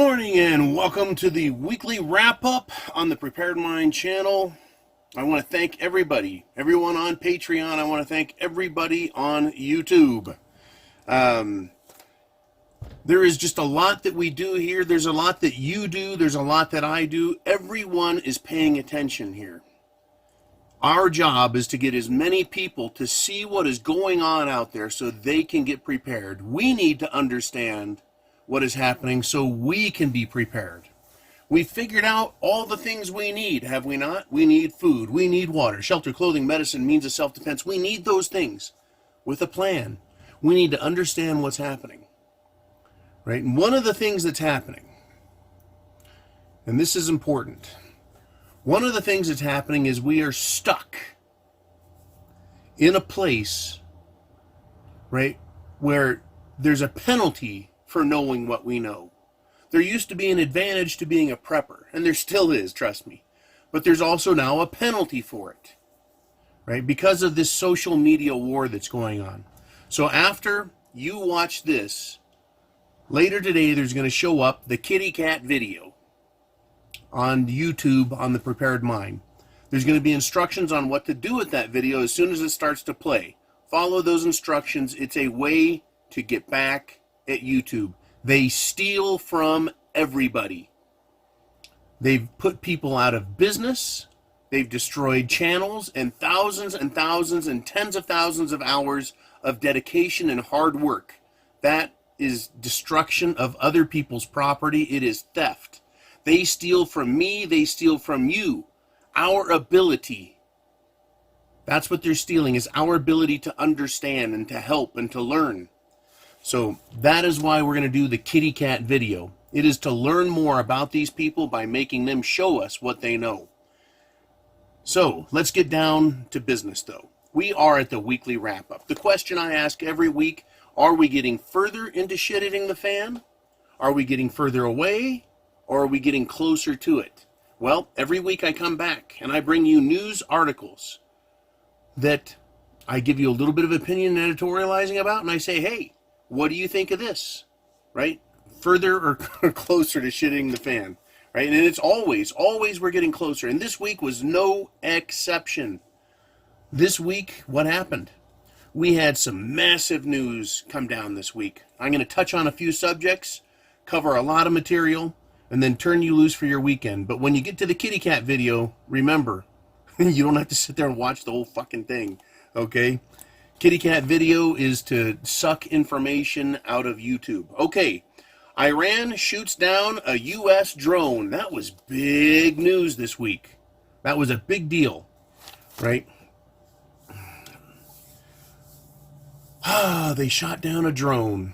morning and welcome to the weekly wrap-up on the Prepared Mind channel. I want to thank everyone on Patreon. I want to thank everybody on YouTube. There is just a lot that we do here. There's a lot that you do. There's a lot that I do. Everyone is paying attention here. Our job is to get as many people to see what is going on out there so they can get prepared. We need to understand what is happening so we can be prepared. We figured out all the things we need, have we not? We need food, we need water, shelter, clothing, medicine, means of self-defense. We need those things with a plan. We need to understand what's happening, right? And one of the things that's happening, and this is important, one of the things that's happening is we are stuck in a place, right, where there's a penalty for knowing what we know. There used to be an advantage to being a prepper, and there still is, trust me. But there's also now a penalty for it, right? Because of this social media war that's going on. So after you watch this, later today there's going to show up the kitty cat video on YouTube on the Prepared Mind. There's going to be instructions on what to do with that video as soon as it starts to play. Follow those instructions. It's a way to get back at YouTube. They steal from everybody. They've put people out of business. They've destroyed channels and thousands and tens of thousands of hours of dedication and hard work. That is destruction of other people's property. It is theft. They steal from me. They steal from you. Our ability. That's what they're stealing, is our ability to understand and to help and to learn. So that is why we're going to do the kitty cat video. It is to learn more about these people by making them show us what they know. So let's get down to business, though. We are at the weekly wrap-up. The question I ask every week, are we getting further into shit-hitting the fan? Are we getting further away? Or are we getting closer to it? Well, every week I come back and I bring you news articles that I give you a little bit of opinion and editorializing about, and I say, hey, what do you think of this, right? Further or closer to shitting the fan, right? And it's always we're getting closer. And this week was no exception. This week, what happened? We had some massive news come down this week. I'm going to touch on a few subjects, cover a lot of material, and then turn you loose for your weekend. But when you get to the kitty cat video, remember, you don't have to sit there and watch the whole fucking thing, okay? Kitty cat video is to suck information out of YouTube. Okay, Iran shoots down a U.S. drone. That was big news this week. That was a big deal, right? They shot down a drone.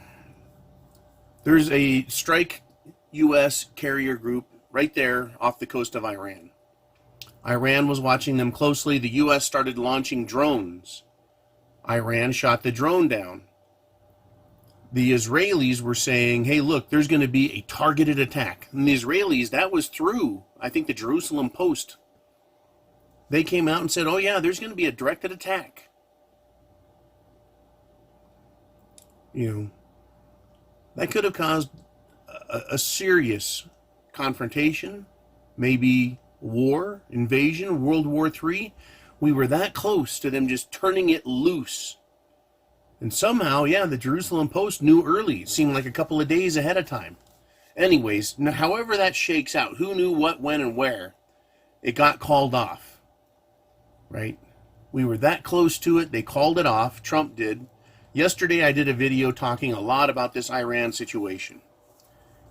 There's a strike U.S. carrier group right there off the coast of Iran. Iran was watching them closely. The U.S. started launching drones. Iran shot the drone down. The Israelis were saying, hey, look, there's going to be a targeted attack. And the Israelis, that was through, I think, the Jerusalem Post. They came out and said, oh, yeah, there's going to be a directed attack. You know, that could have caused a serious confrontation, maybe war, invasion, World War III. We were that close to them just turning it loose. And somehow, yeah, the Jerusalem Post knew early. It seemed like a couple of days ahead of time. Anyways, however that shakes out, who knew what, when, and where, it got called off, right? We were that close to it. They called it off. Trump did. Yesterday, I did a video talking a lot about this Iran situation.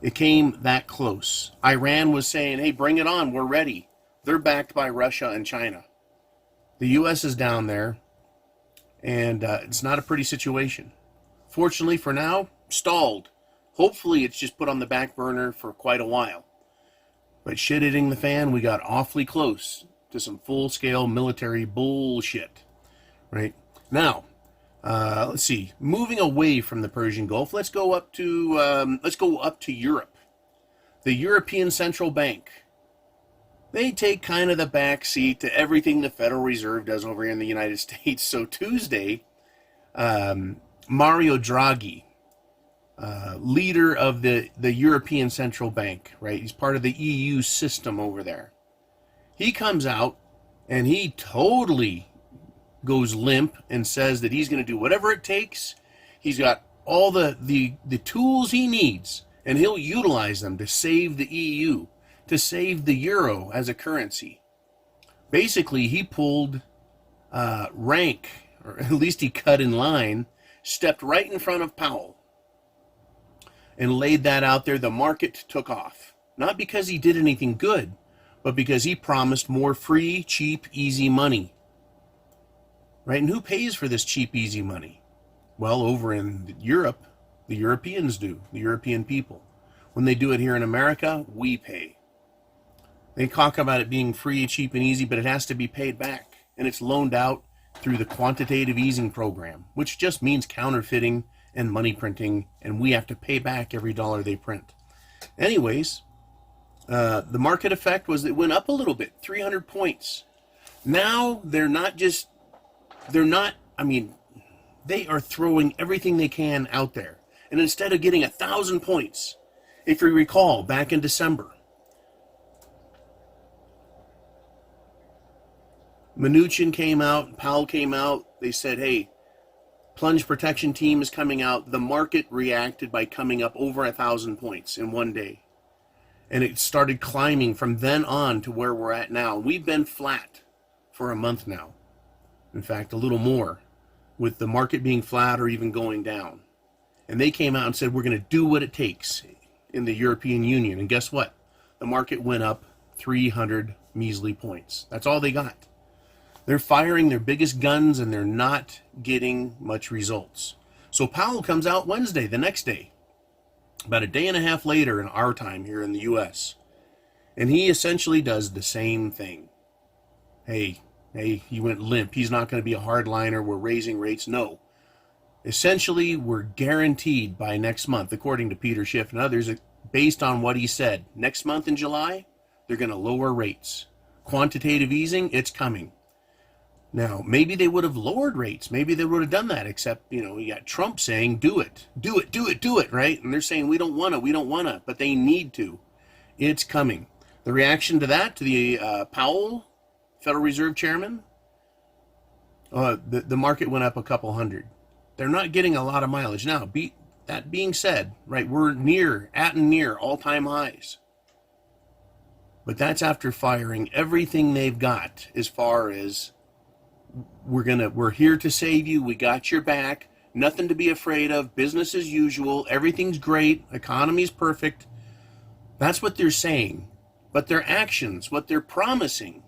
It came that close. Iran was saying, hey, bring it on. We're ready. They're backed by Russia and China. The U.S. is down there, and it's not a pretty situation. Fortunately, for now, stalled. Hopefully, it's just put on the back burner for quite a while. But shit-hitting the fan, we got awfully close to some full-scale military bullshit. Right? Now, let's see. Moving away from the Persian Gulf, let's go up to Europe. The European Central Bank. They take kind of the back seat to everything the Federal Reserve does over here in the United States. So Tuesday, Mario Draghi, leader of the European Central Bank, right? He's part of the EU system over there. He comes out and he totally goes limp and says that he's going to do whatever it takes. He's got all the tools he needs, and he'll utilize them to save the EU, to save the euro as a currency. Basically, he pulled rank, or at least he cut in line, stepped right in front of Powell, and laid that out there. The market took off. Not because he did anything good, but because he promised more free, cheap, easy money. Right? And who pays for this cheap, easy money? Well, over in Europe, the Europeans do, the European people. When they do it here in America, we pay. They talk about it being free, cheap, and easy, but it has to be paid back. And it's loaned out through the quantitative easing program, which just means counterfeiting and money printing, and we have to pay back every dollar they print. Anyways, the market effect was it went up a little bit, 300 points. Now they are throwing everything they can out there. And instead of getting 1,000 points, if you recall, back in December, Mnuchin came out, Powell came out, they said, hey, plunge protection team is coming out. The market reacted by coming up over 1,000 points in one day. And it started climbing from then on to where we're at now. We've been flat for a month now. In fact, a little more, with the market being flat or even going down. And they came out and said, we're going to do what it takes in the European Union. And guess what? The market went up 300 measly points. That's all they got. They're firing their biggest guns and they're not getting much results. So Powell comes out Wednesday, the next day, about a day and a half later in our time here in the U.S. And he essentially does the same thing. Hey, he went limp. He's not going to be a hardliner. We're raising rates. No. Essentially, we're guaranteed by next month, according to Peter Schiff and others, based on what he said, next month in July, they're going to lower rates. Quantitative easing, it's coming. Now, maybe they would have lowered rates. Maybe they would have done that, except, you got Trump saying, do it, right? And they're saying, we don't want to, but they need to. It's coming. The reaction to that, to the Powell, Federal Reserve Chairman, the market went up a couple hundred. They're not getting a lot of mileage. Now, that being said, right, we're at and near all-time highs. But that's after firing everything they've got as far as we're here to save you. We got your back. Nothing to be afraid of. Business as usual. Everything's great. Economy's perfect. That's what they're saying. But their actions, what they're promising,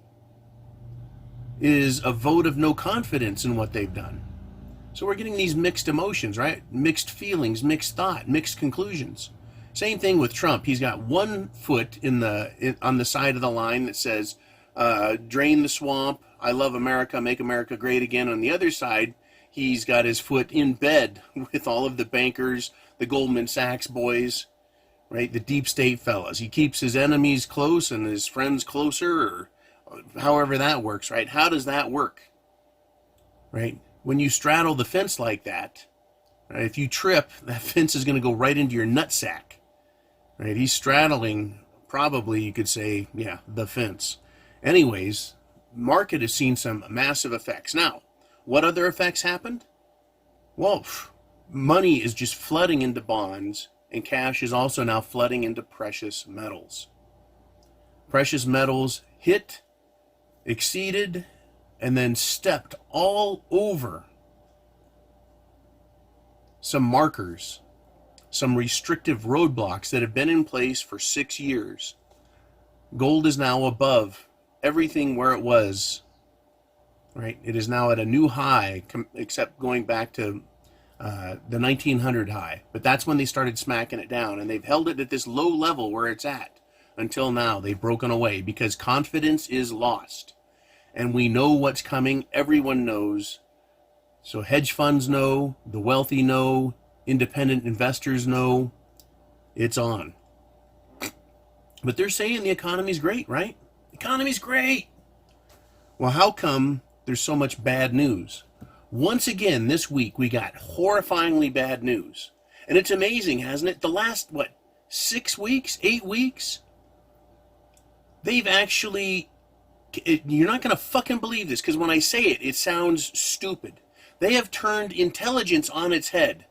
is a vote of no confidence in what they've done. So we're getting these mixed emotions, right? Mixed feelings, mixed thought, mixed conclusions. Same thing with Trump. He's got one foot on the side of the line that says, drain the swamp, I love America, make America great again. On the other side, he's got his foot in bed with all of the bankers, the Goldman Sachs boys, right? The deep state fellas. He keeps his enemies close and his friends closer, or however that works, right? How does that work, right? When you straddle the fence like that, right, if you trip, that fence is going to go right into your nutsack, right? He's straddling, probably you could say, yeah, the fence. Anyways, market has seen some massive effects. Now, what other effects happened? Well, money is just flooding into bonds, and cash is also now flooding into precious metals. Precious metals hit, exceeded, and then stepped all over some markers, some restrictive roadblocks that have been in place for 6 years. Gold is now above everything where it was, right? It is now at a new high, except going back to the 1900 high. But that's when they started smacking it down, and they've held it at this low level where it's at until now. They've broken away because confidence is lost. And we know what's coming. Everyone knows. So hedge funds know, the wealthy know, independent investors know. It's on. But they're saying the economy's great, right? The economy's great. Well, how come there's so much bad news? Once again, this week, we got horrifyingly bad news. And it's amazing, hasn't it? The last, 6 weeks, 8 weeks, they've actually, you're not going to fucking believe this, because when I say it, it sounds stupid. They have turned intelligence on its head.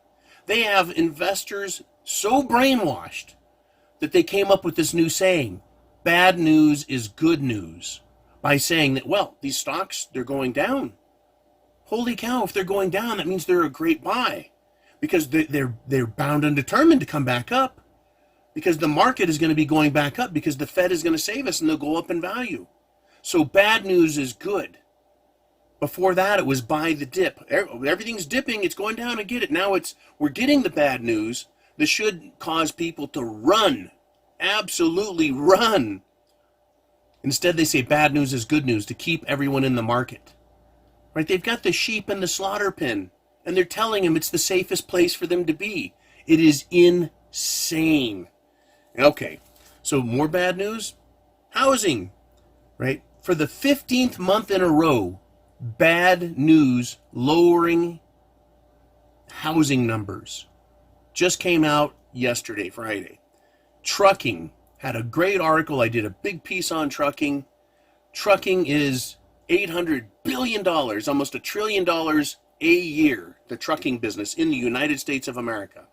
They have investors so brainwashed that they came up with this new saying, bad news is good news, by saying that, well, these stocks, they're going down. Holy cow, if they're going down, that means they're a great buy, because they're bound and determined to come back up, because the market is going to be going back up, because the Fed is going to save us and they'll go up in value. So bad news is good. Before that, it was buy the dip. Everything's dipping, it's going down, I get it. Now we're getting the bad news. This should cause people to run, absolutely run. Instead, they say bad news is good news to keep everyone in the market. Right? They've got the sheep in the slaughter pen, and they're telling them it's the safest place for them to be. It is insane. Okay, so more bad news. Housing, right? For the 15th month in a row, bad news lowering housing numbers. Just came out yesterday, Friday. Trucking had a great article. I did a big piece on trucking. Trucking is $800 billion, almost $1 trillion a year, the trucking business in the United States of America.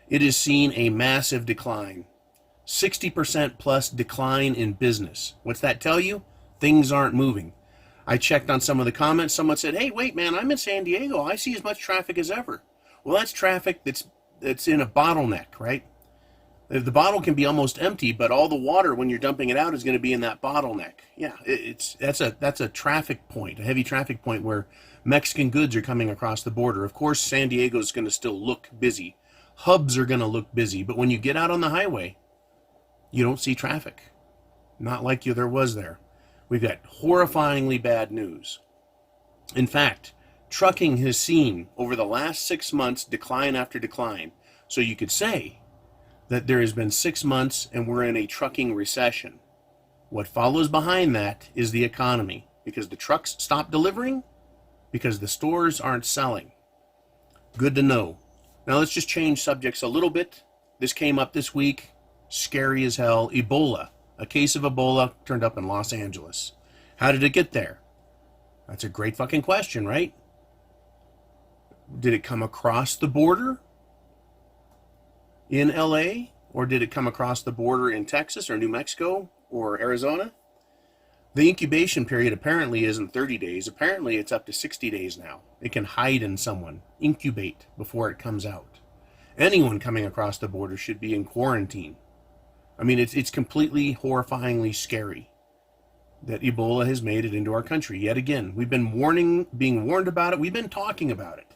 It has seen a massive decline. 60% plus decline in business. What's that tell you? Things aren't moving. I checked on some of the comments. Someone said, hey, wait, man, I'm in San Diego. I see as much traffic as ever. Well, that's traffic that's in a bottleneck, right? The bottle can be almost empty, but all the water when you're dumping it out is going to be in that bottleneck. Yeah, that's a traffic point, a heavy traffic point where Mexican goods are coming across the border. Of course, San Diego is going to still look busy. Hubs are going to look busy, but when you get out on the highway, you don't see traffic. Not like there was there. We've got horrifyingly bad news. In fact, trucking has seen over the last 6 months decline after decline. So you could say that there has been 6 months and we're in a trucking recession. What follows behind that is the economy, because the trucks stop delivering, because the stores aren't selling. Good to know. Now let's just change subjects a little bit. This came up this week. Scary as hell. Ebola. A case of Ebola turned up in Los Angeles. How did it get there? That's a great fucking question, right? Did it come across the border in LA? Or did it come across the border in Texas or New Mexico or Arizona? The incubation period apparently isn't 30 days. Apparently it's up to 60 days now. It can hide in someone, incubate before it comes out. Anyone coming across the border should be in quarantine. I mean, it's completely horrifyingly scary that Ebola has made it into our country. Yet again, we've been being warned about it. We've been talking about it.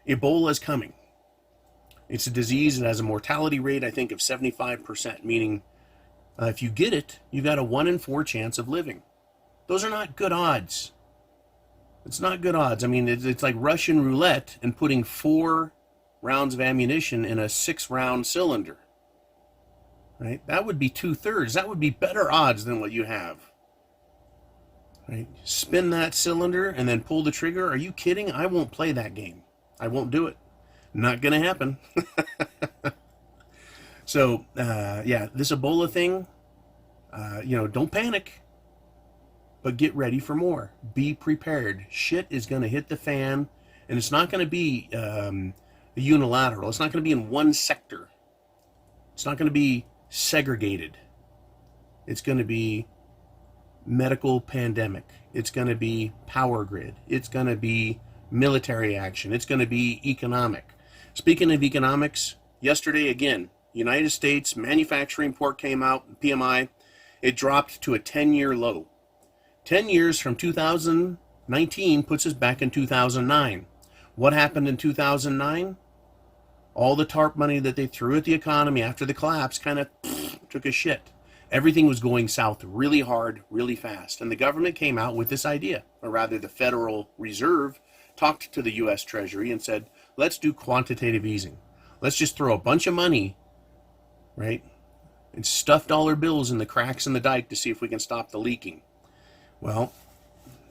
Ebola is coming. It's a disease that has a mortality rate, I think, of 75%, meaning if you get it, you've got a 1 in 4 chance of living. Those are not good odds. It's not good odds. I mean, it's like Russian roulette and putting 4 rounds of ammunition in a 6-round cylinder. Right? That would be 2/3. That would be better odds than what you have. Right? Spin that cylinder and then pull the trigger. Are you kidding? I won't play that game. I won't do it. Not going to happen. So, yeah, this Ebola thing, don't panic, but get ready for more. Be prepared. Shit is going to hit the fan, and it's not going to be unilateral. It's not going to be in one sector. It's not going to be segregated. It's going to be medical pandemic. It's going to be power grid. It's going to be military action. It's going to be economic. Speaking of economics, yesterday again, United States manufacturing report came out, PMI. It dropped to a 10-year low. 10 years from 2019 puts us back in 2009. What happened in 2009? All the TARP money that they threw at the economy after the collapse kind of took a shit. Everything was going south really hard, really fast. And the government came out with this idea, or rather the Federal Reserve talked to the U.S. Treasury and said, let's do quantitative easing. Let's just throw a bunch of money, right, and stuff dollar bills in the cracks in the dike to see if we can stop the leaking. Well,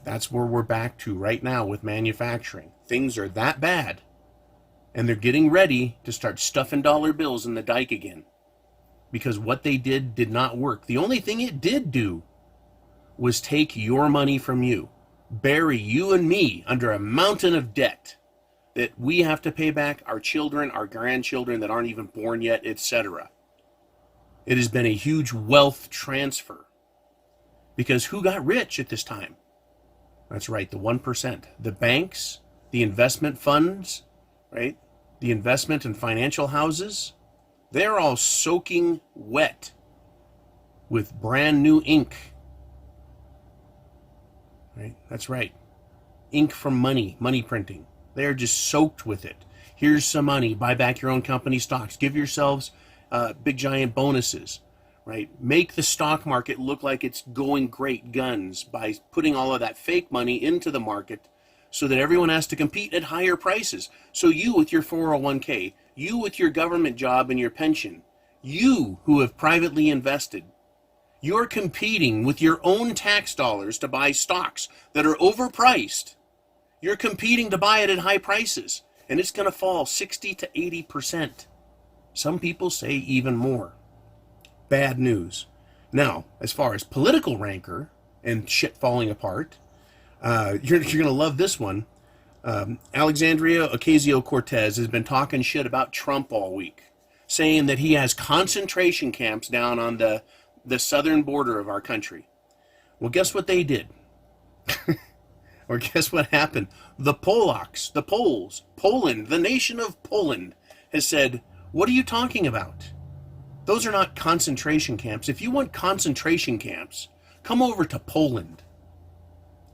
that's where we're back to right now with manufacturing. Things are that bad And they're getting ready to start stuffing dollar bills in the dike again. Because what they did not work. The only thing it did do was take your money from you. Bury you and me under a mountain of debt that we have to pay back our children, our grandchildren that aren't even born yet, etc. It has been a huge wealth transfer. Because who got rich at this time? That's right, the 1%. The banks, the investment funds, right? The investment and financial houses, they're all soaking wet with brand new ink. Right? That's right. Ink from money printing. They're just soaked with it. Here's some money. Buy back your own company stocks. Give yourselves big giant bonuses. Right? Make the stock market look like it's going great guns by putting all of that fake money into the market so that everyone has to compete at higher prices. So you with your 401k, you with your government job and your pension, you who have privately invested, you're competing with your own tax dollars to buy stocks that are overpriced. You're competing to buy it at high prices, and it's going to fall 60 to 80%. Some people say even more. Bad news. Now, as far as political rancor and shit falling apart, you're going to love this one. Alexandria Ocasio-Cortez has been talking shit about Trump all week, saying that he has concentration camps down on the southern border of our country. Well, guess what they did? Or guess what happened? The Polacks, the Poles, Poland, the nation of Poland has said, what are you talking about? Those are not concentration camps. If you want concentration camps, come over to Poland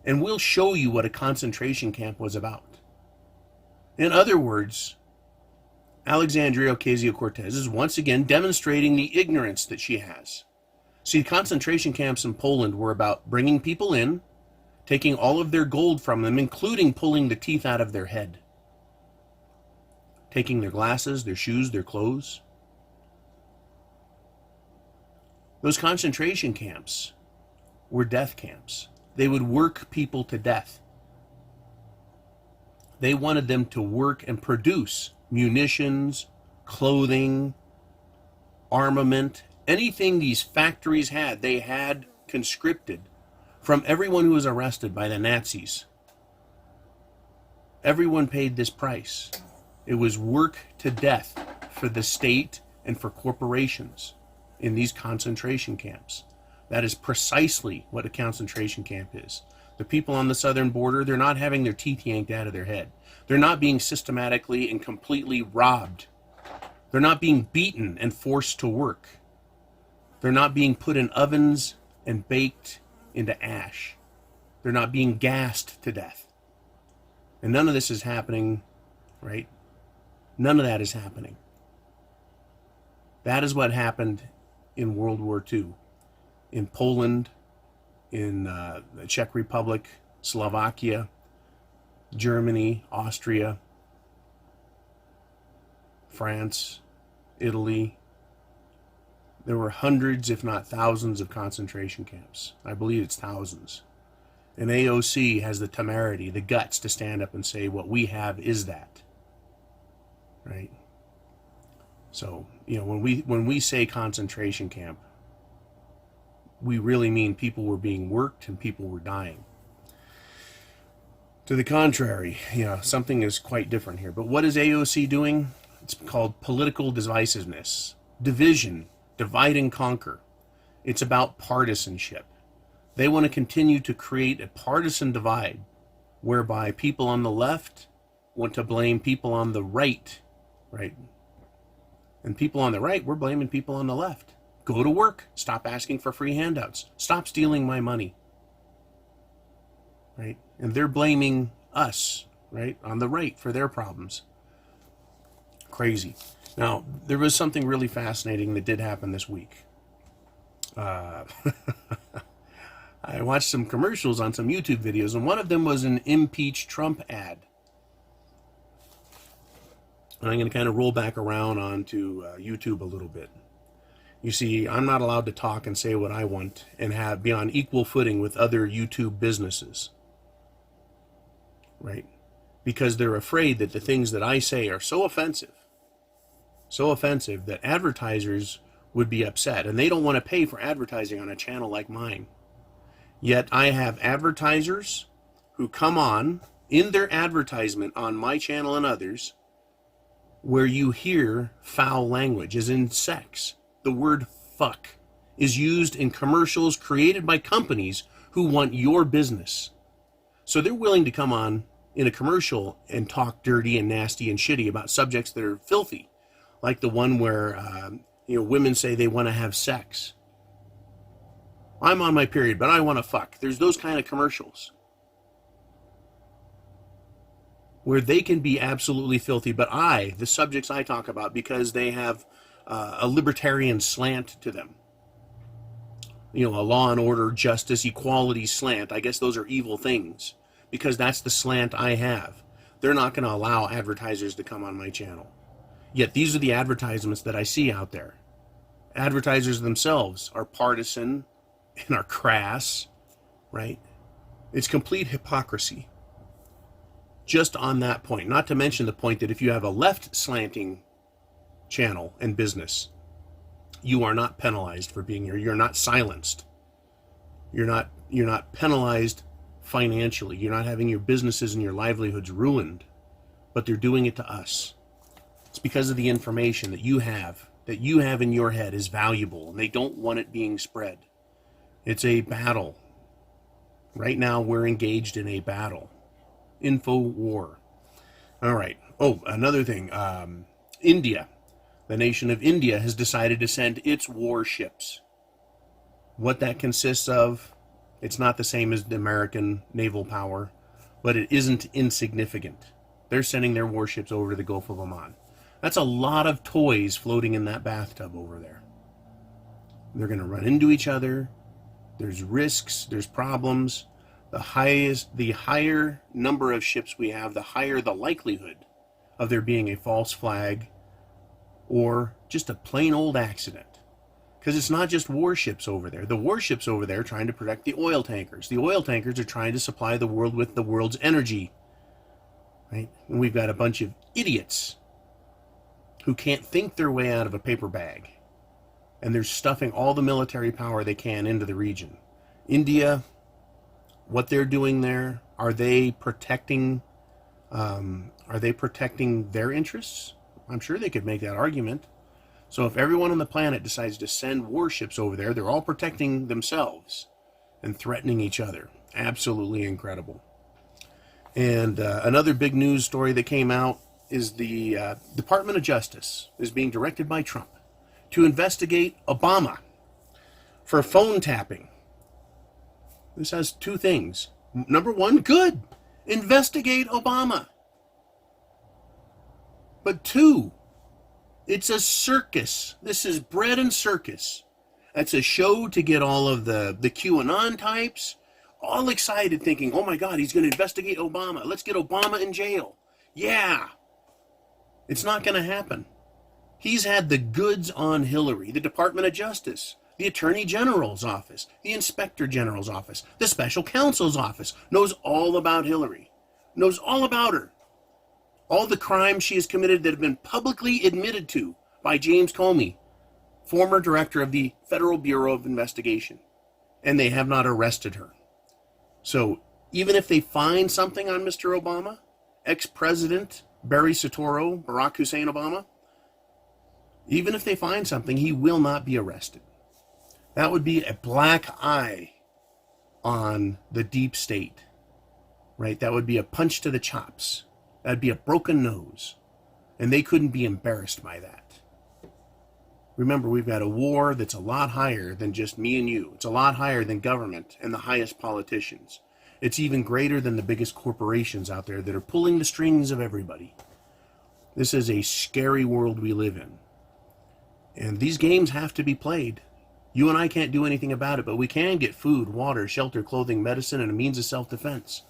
and we'll show you what a concentration camp was about. In other words, Alexandria Ocasio-Cortez is once again demonstrating the ignorance that she has. See, concentration camps in Poland were about bringing people in, taking all of their gold from them, including pulling the teeth out of their head, taking their glasses, their shoes, their clothes. Those concentration camps were death camps. They would work people to death. They wanted them to work and produce munitions, clothing, armament, anything these factories had, they had conscripted from everyone who was arrested by the Nazis. Everyone paid this price. It was work to death for the state and for corporations in these concentration camps. That is precisely what a concentration camp is. The people on the southern border, they're not having their teeth yanked out of their head. They're not being systematically and completely robbed. They're not being beaten and forced to work. They're not being put in ovens and baked into ash. They're not being gassed to death. And none of this is happening, right? None of that is happening. That is what happened in World War II. In Poland, in the Czech Republic, Slovakia, Germany, Austria, France, Italy. There were hundreds, if not thousands, of concentration camps. I believe it's thousands. And AOC has the temerity, the guts to stand up and say what we have is that. Right? So, when we say concentration camp, we really mean people were being worked and people were dying. To the contrary, something is quite different here. But what is AOC doing? It's called political divisiveness, division, divide and conquer. It's about partisanship. They want to continue to create a partisan divide whereby people on the left want to blame people on the right, right? And people on the right, we're blaming people on the left. Go to work. Stop asking for free handouts. Stop stealing my money. Right? And they're blaming us, right, on the right for their problems. Crazy. Now, there was something really fascinating that did happen this week. I watched some commercials on some YouTube videos, and one of them was an impeach Trump ad. And I'm going to kind of roll back around onto YouTube a little bit. You see, I'm not allowed to talk and say what I want and be on equal footing with other YouTube businesses. Right? because they're afraid that the things that I say are so offensive that advertisers would be upset, and they don't want to pay for advertising on a channel like mine. Yet I have advertisers who come on in their advertisement on my channel and others where you hear foul language, as in sex. The word fuck is used in commercials created by companies who want your business. So they're willing to come on in a commercial and talk dirty and nasty and shitty about subjects that are filthy, like the one where women say they want to have sex. I'm on my period, but I want to fuck. There's those kind of commercials where they can be absolutely filthy, but the subjects I talk about, because they have a libertarian slant to them, a law and order, justice, equality slant. I guess those are evil things, because that's the slant I have. They're not going to allow advertisers to come on my channel. Yet these are the advertisements that I see out there. Advertisers themselves are partisan and are crass, right? It's complete hypocrisy. Just on that point, not to mention the point that if you have a left slanting channel and business, you are not penalized for being here. You're not silenced. You're not penalized financially. You're not having your businesses and your livelihoods ruined, but they're doing it to us. It's because of the information that you have in your head is valuable, and they don't want it being spread. It's a battle. Right now, we're engaged in a battle. Info war. All right. Oh, another thing. India. The nation of India has decided to send its warships. What that consists of, it's not the same as the American naval power, but it isn't insignificant. They're sending their warships over to the Gulf of Oman. That's a lot of toys floating in that bathtub over there. They're going to run into each other. There's risks. There's problems. The higher number of ships we have, the higher the likelihood of there being a false flag or just a plain old accident. Because it's not just warships over there. The warships over there are trying to protect the oil tankers. The oil tankers are trying to supply the world with the world's energy. Right? And we've got a bunch of idiots who can't think their way out of a paper bag. And they're stuffing all the military power they can into the region. India, what they're doing there, are they protecting their interests? I'm sure they could make that argument. So if everyone on the planet decides to send warships over there, they're all protecting themselves and threatening each other. Absolutely incredible. And another big news story that came out is the Department of Justice is being directed by Trump to investigate Obama for phone tapping. This has two things. Number one, good. Investigate Obama. But two, it's a circus. This is bread and circus. That's a show to get all of the QAnon types all excited, thinking, oh my God, he's going to investigate Obama. Let's get Obama in jail. Yeah. It's not going to happen. He's had the goods on Hillary, the Department of Justice, the Attorney General's office, the Inspector General's office, the Special Counsel's office, knows all about Hillary, knows all about her. All the crimes she has committed that have been publicly admitted to by James Comey, former director of the Federal Bureau of Investigation, and they have not arrested her. So even if they find something on Mr. Obama, ex-president Barry Soetoro, Barack Hussein Obama, even if they find something, he will not be arrested. That would be a black eye on the deep state, right? That would be a punch to the chops. That'd be a broken nose. And they couldn't be embarrassed by that. Remember, we've got a war that's a lot higher than just me and you. It's a lot higher than government and the highest politicians. It's even greater than the biggest corporations out there that are pulling the strings of everybody. This is a scary world we live in. And these games have to be played. You and I can't do anything about it, but we can get food, water, shelter, clothing, medicine, and a means of self-defense.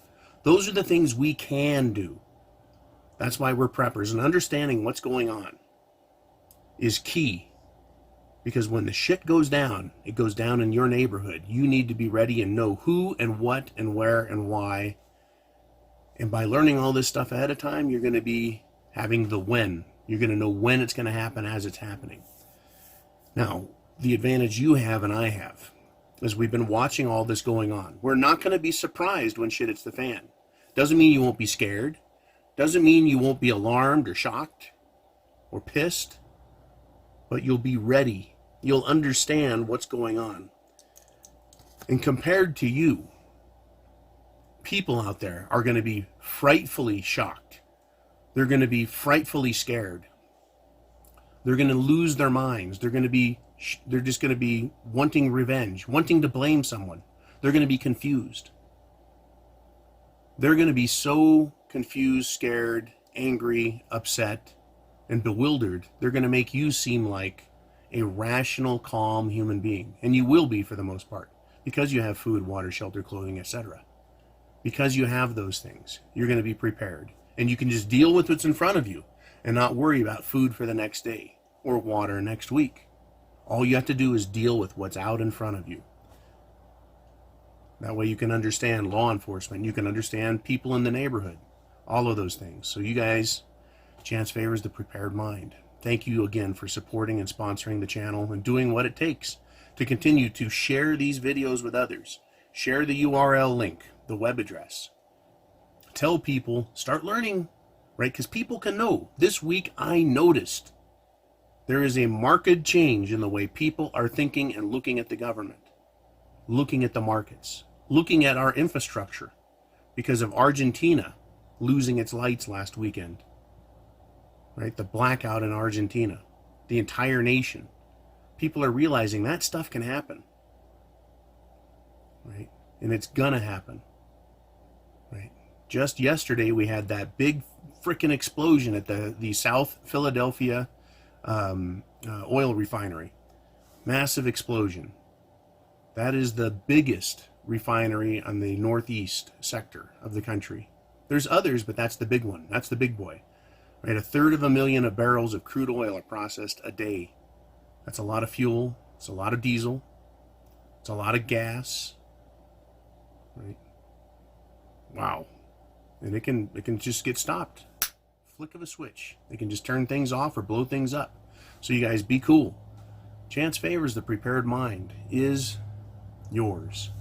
Those are the things we can do. That's why we're preppers, and understanding what's going on is key. Because when the shit goes down, it goes down in your neighborhood. You need to be ready and know who and what and where and why. And by learning all this stuff ahead of time, you're going to be having the when. You're going to know when it's going to happen as it's happening. Now, the advantage you have and I have is we've been watching all this going on. We're not going to be surprised when shit hits the fan. Doesn't mean you won't be scared. Doesn't mean you won't be alarmed or shocked or pissed. But you'll be ready. You'll understand what's going on. And compared to you, people out there are going to be frightfully shocked. They're going to be frightfully scared. They're going to lose their minds. They're just going to be wanting revenge, wanting to blame someone. They're going to be confused. They're going to be so confused, scared, angry, upset, and bewildered. They're going to make you seem like a rational, calm human being. And you will be for the most part, because you have food, water, shelter, clothing, etc. Because you have those things, you're going to be prepared. And you can just deal with what's in front of you and not worry about food for the next day or water next week. All you have to do is deal with what's out in front of you. That way you can understand law enforcement. You can understand people in the neighborhood. All of those things. So you guys, chance favors the prepared mind. Thank you again for supporting and sponsoring the channel and doing what it takes to continue to share these videos with others. Share the URL link, the web address. Tell people, start learning, right? Because people can know. This week I noticed there is a marked change in the way people are thinking and looking at the government, looking at the markets, looking at our infrastructure because of Argentina losing its lights last weekend, right? The blackout in Argentina, the entire nation. People are realizing that stuff can happen, right? And it's gonna happen, right? Just yesterday, we had that big frickin' explosion at the South Philadelphia oil refinery. Massive explosion. That is the biggest refinery on the northeast sector of the country. There's others, but that's the big one. That's the big boy. Right? 1/3 of barrels of crude oil are processed a day. That's a lot of fuel. It's a lot of diesel. It's a lot of gas. Right? Wow. And it can just get stopped. Flick of a switch. They can just turn things off or blow things up. So you guys be cool. Chance favors the prepared mind is yours.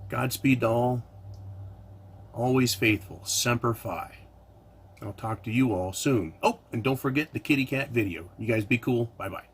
Godspeed to all. Always faithful. Semper Fi. I'll talk to you all soon. Oh, and don't forget the kitty cat video. You guys be cool. Bye-bye.